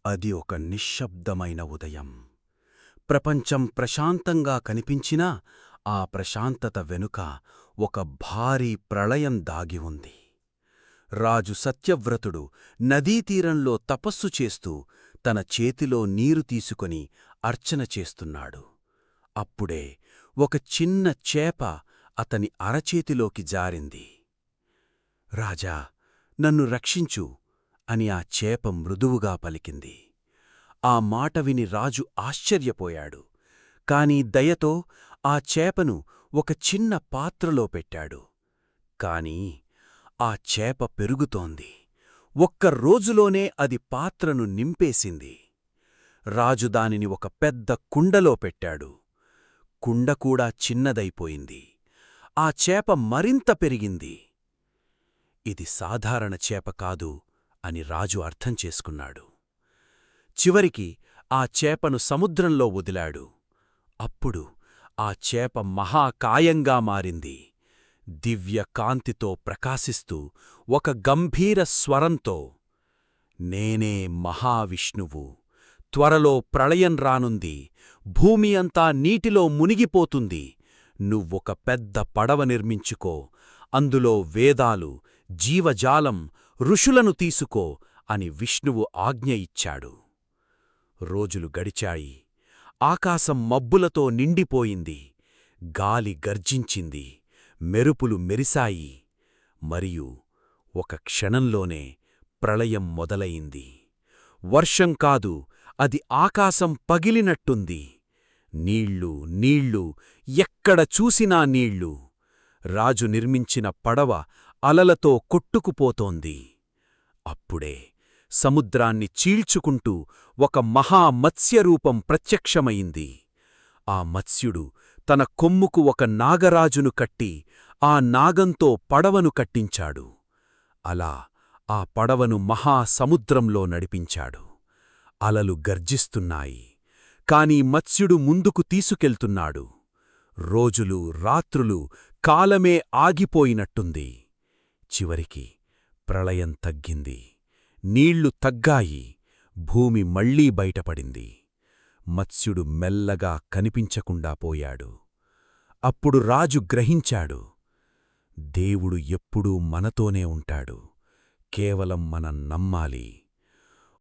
అది ఒక నిశ్శబ్దమైన ఉదయం. ప్రపంచం ప్రశాంతంగా కనిపించినా ఆ ప్రశాంతత వెనుక ఒక భారీ ప్రళయం దాగి ఉంది. రాజు సత్యవ్రతుడు నదీతీరంలో తపస్సు చేస్తూ తన చేతిలో నీరు తీసుకొని అర్చన చేస్తున్నాడు. అప్పుడే ఒక చిన్న చేప అతని అరచేతిలోకి జారింది. రాజా, నన్ను రక్షించు అని ఆ చేప మృదువుగా పలికింది. ఆ మాట విని రాజు ఆశ్చర్యపోయాడు. కాని దయతో ఆ చేపను ఒక చిన్న పాత్రలో పెట్టాడు. కాని ఆ చేప పెరుగుతోంది. ఒక్క రోజులోనే అది పాత్రను నింపేసింది. రాజు దానిని ఒక పెద్ద కుండలో పెట్టాడు. కుండ కూడా చిన్నదైపోయింది. ఆ చేప మరింత పెరిగింది. ఇది సాధారణ చేప కాదు అని రాజు అర్థం చేసుకున్నాడు. చివరికి ఆ చేపను సముద్రంలో వదిలాడు. అప్పుడు ఆ చేప మహాకాయంగా మారింది. దివ్య కాంతితో ప్రకాశిస్తూ ఒక గంభీర స్వరంతో, నేనే మహావిష్ణువు, త్వరలో ప్రళయం రానుంది, భూమి అంతా నీటిలో మునిగిపోతుంది, నువ్వొక పెద్ద పడవ నిర్మించుకో, అందులో వేదాలు, జీవజాలం, ఋషులను తీసుకో అని విష్ణువు ఆజ్ఞ ఇచ్చాడు. రోజులు గడిచాయి. ఆకాశం మబ్బులతో నిండిపోయింది. గాలి గర్జించింది. మెరుపులు మెరిశాయి. మరియు ఒక క్షణంలోనే ప్రళయం మొదలయింది. వర్షం కాదు, అది ఆకాశం పగిలినట్టుంది. నీళ్ళు, నీళ్ళు, ఎక్కడ చూసినా నీళ్ళు. రాజు నిర్మించిన పడవ అలలతో కొట్టుకుపోతోంది. అప్పుడే సముద్రాన్ని చీల్చుకుంటూ ఒక మహామత్స్యరూపం ప్రత్యక్షమయింది. ఆ మత్స్యుడు తన కొమ్ముకు ఒక నాగరాజును కట్టి ఆ నాగంతో పడవను కట్టించాడు. అలా ఆ పడవను మహాసముద్రంలో నడిపించాడు. అలలు గర్జిస్తున్నాయి. కాని మత్స్యుడు ముందుకు తీసుకెళ్తున్నాడు. రోజులు, రాత్రులు, కాలమే ఆగిపోయినట్టుంది. చివరికి ప్రళయం తగ్గింది. నీళ్లు తగ్గాయి. భూమి మళ్లీ బయటపడింది. మత్స్యుడు మెల్లగా కనిపించకుండా పోయాడు. అప్పుడు రాజు గ్రహించాడు, దేవుడు ఎప్పుడూ మనతోనే ఉంటాడు, కేవలం మనం నమ్మాలి.